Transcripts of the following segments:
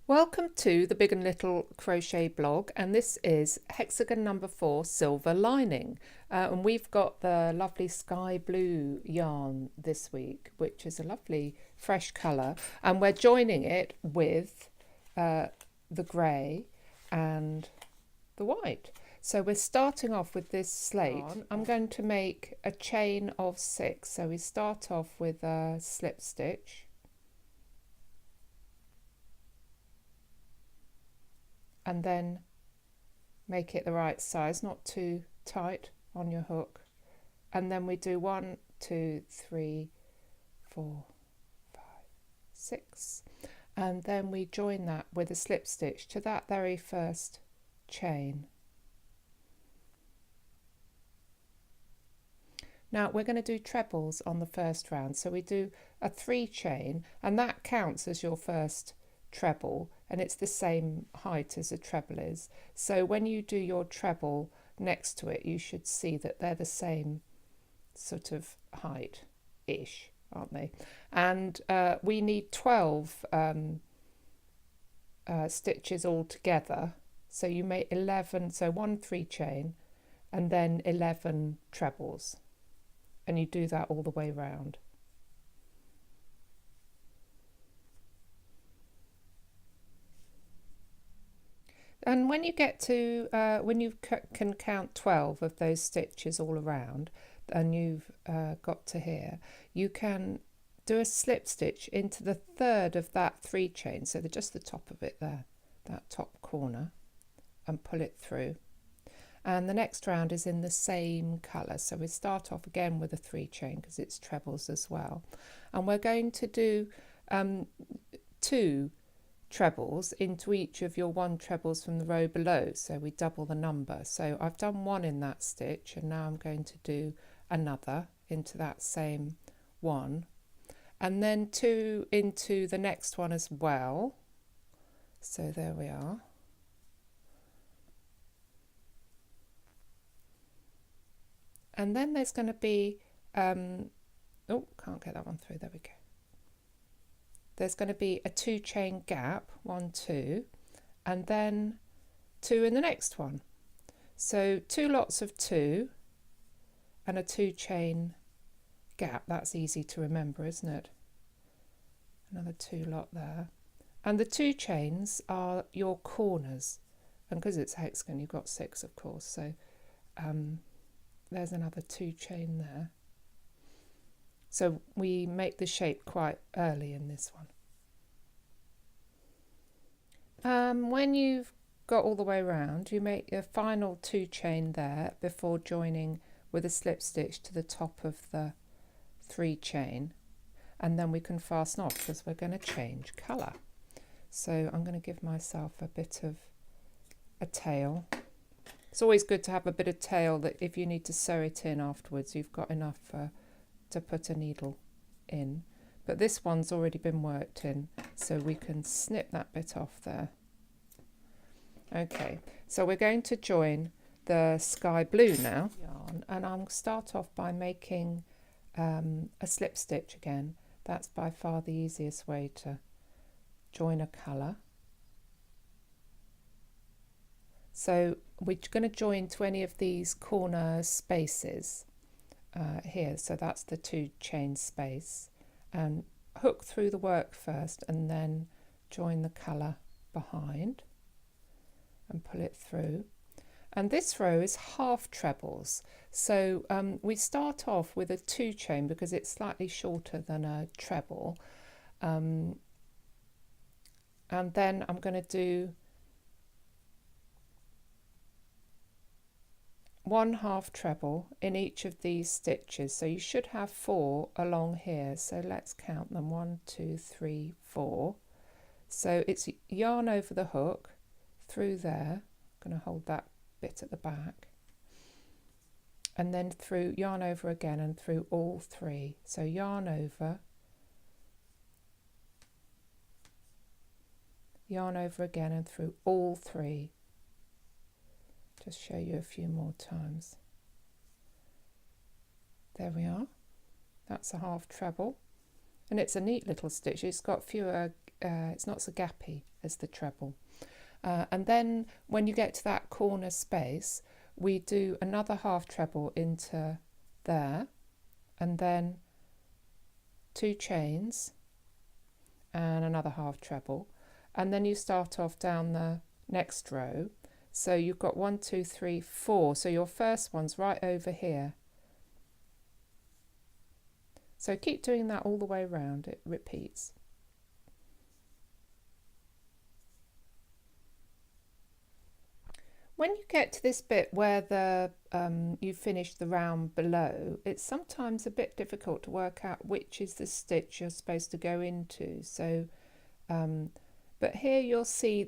Welcome to the Big and Little Crochet blog, and this is hexagon number 4, silver lining, and we've got the lovely sky blue yarn this week, which is a lovely fresh colour, and we're joining it with the grey and the white. So we're starting off with this slate. I'm going to make a chain of 6, so we start off with a slip stitch. And then make it the right size, not too tight on your hook. And then we do 1, 2, 3, 4, 5, 6. And then we join that with a slip stitch to that very first chain. Now we're going to do trebles on the first round. So we do a 3 chain, and that counts as your first treble, and it's the same height as a treble is. So when you do your treble next to it, you should see that they're the same sort of height-ish, aren't they? And we need 12 stitches all together. So you make 11, so 1 3 chain and then 11 trebles, and you do that all the way round. And when you get to, when you can count 12 of those stitches all around, and you've got to here, you can do a slip stitch into the third of that 3 chain, so just the top of it there, that top corner, and pull it through. And the next round is in the same colour, so we start off again with a 3 chain because it's trebles as well. And we're going to do 2 trebles into each of your 1 trebles from the row below, so we double the number. So I've done 1 in that stitch, and now I'm going to do another into that same 1, and then 2 into the next one as well. So there we are. And then there's going to be oh, can't get that one through, there we go. There's going to be a 2 chain gap, 1 2, and then 2 in the next one. So 2 lots of 2 and a 2 chain gap. That's easy to remember, isn't it? Another 2 lot there. And the 2 chains are your corners, and because it's a hexagon you've got 6, of course, so there's another 2 chain there. So we make the shape quite early in this one. When you've got all the way around, you make your final 2 chain there before joining with a slip stitch to the top of the 3 chain, and then we can fasten off because we're going to change colour. So I'm going to give myself a bit of a tail. It's always good to have a bit of tail that if you need to sew it in afterwards, you've got enough to put a needle in, but this one's already been worked in, so we can snip that bit off there. Okay, so we're going to join the sky blue now yarn, and I'll start off by making a slip stitch again. That's by far the easiest way to join a colour. So we're going to join to any of these corner spaces here, so that's the 2 chain space, and hook through the work first and then join the colour behind and pull it through. And this row is half trebles, so we start off with a 2 chain because it's slightly shorter than a treble, and then I'm going to do 1 half treble in each of these stitches, so you should have 4 along here, so let's count them, 1 2 3 4. So it's yarn over the hook through there, I'm going to hold that bit at the back, and then through, yarn over again and through all 3, so yarn over, yarn over again and through all 3. Just show you a few more times. There we are. That's a half treble. and it's a neat little stitch. It's got fewer, it's not so gappy as the treble. And then when you get to that corner space, we do another half treble into there, and then 2 chains and another half treble, and then you start off down the next row. So you've got 1, 2, 3, 4. So your first one's right over here. So keep doing that all the way around. It repeats. When you get to this bit where the you finish the round below, it's sometimes a bit difficult to work out which is the stitch you're supposed to go into. So, but here you'll see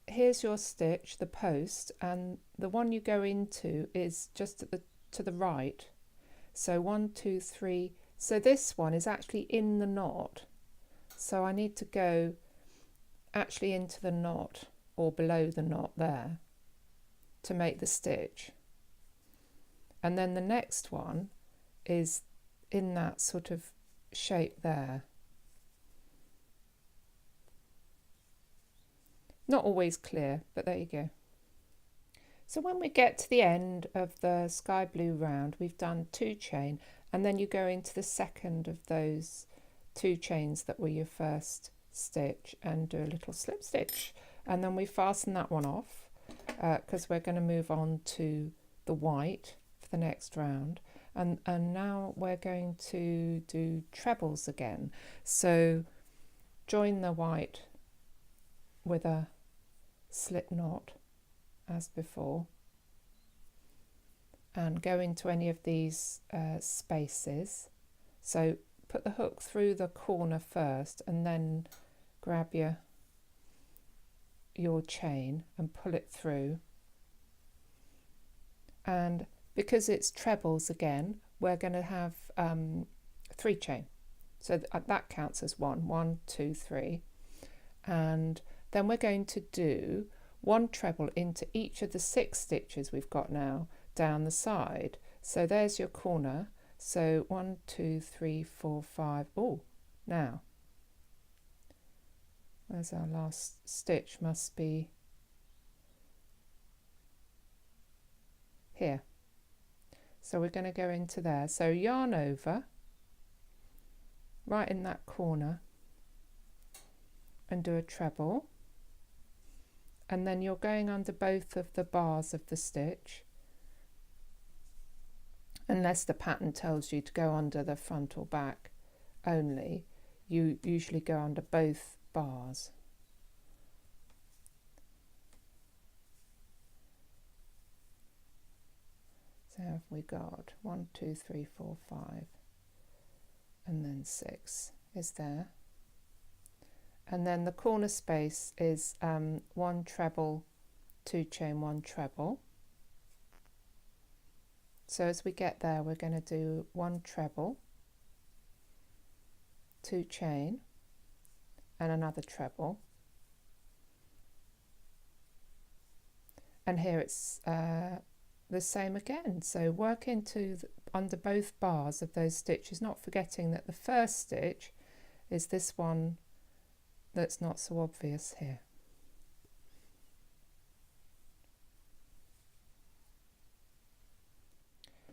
here's your stitch, the post, and the one you go into is just to the right. So 1, 2, 3. So this one is actually in the knot. So I need to go actually into the knot or below the knot there to make the stitch. And then the next one is in that sort of shape there. Not always clear, but there you go. So when we get to the end of the sky blue round, we've done 2 chain, and then you go into the second of those 2 chains that were your first stitch and do a little slip stitch, and then we fasten that one off because we're going to move on to the white for the next round. And now we're going to do trebles again. So join the white with a slip knot as before, and go into any of these spaces. So put the hook through the corner first, and then grab your chain and pull it through. And because it's trebles again, we're going to have 3 chain, so that counts as 1, 1, 2, 3, and then we're going to do 1 treble into each of the 6 stitches we've got now down the side. So there's your corner. So 1, 2, 3, 4, 5. Oh, now where's our last stitch? Must be here. So we're going to go into there. So yarn over right in that corner and do a treble, and then you're going under both of the bars of the stitch, unless the pattern tells you to go under the front or back only. You usually go under both bars. So have we got 1, 2, 3, 4, 5, and then 6 is there. And then the corner space is 1 treble, 2 chain, 1 treble. So as we get there, we're going to do 1 treble, 2 chain, and another treble. And here it's the same again. So work into under both bars of those stitches, not forgetting that the first stitch is this one that's not so obvious here.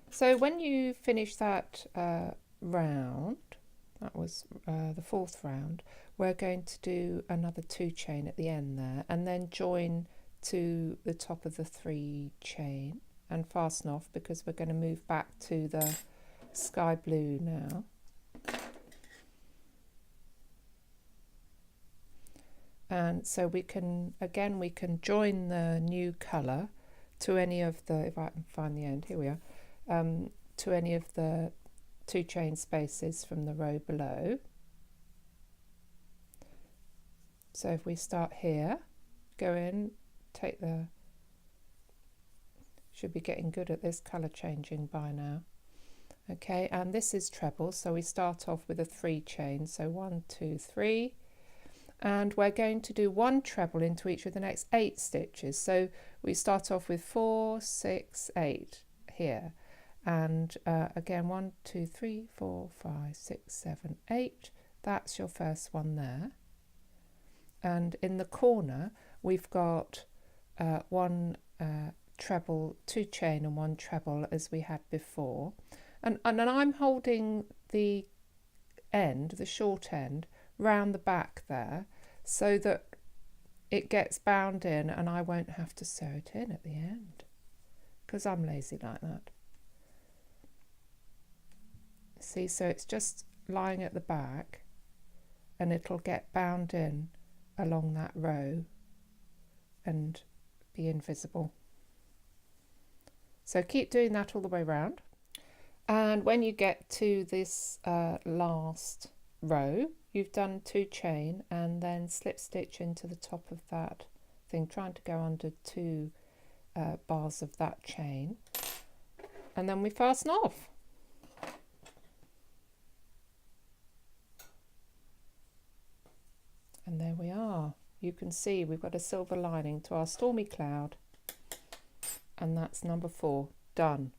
So when you finish that round, that was the 4th round, we're going to do another 2 chain at the end there, and then join to the top of the 3 chain and fasten off, because we're going to move back to the sky blue now. And so we can join the new colour to any of the, if I can find the end, here we are, to any of the 2 chain spaces from the row below. So if we start here, go in, take the, should be getting good at this colour changing by now. Okay, and this is treble, so we start off with a 3 chain, so 1, 2, 3. And we're going to do 1 treble into each of the next 8 stitches. So we start off with 4, 6, 8 here. And again, 1, 2, 3, 4, 5, 6, 7, 8. That's your first one there. And in the corner we've got one treble, 2 chain and 1 treble as we had before, and I'm holding the end, the short end, round the back there so that it gets bound in and I won't have to sew it in at the end because I'm lazy like that. See, so it's just lying at the back and it'll get bound in along that row and be invisible. So keep doing that all the way around, and when you get to this last row, you've done 2 chain and then slip stitch into the top of that thing, trying to go under 2 bars of that chain, and then we fasten off. And there we are. You can see we've got a silver lining to our stormy cloud, and that's number 4 done.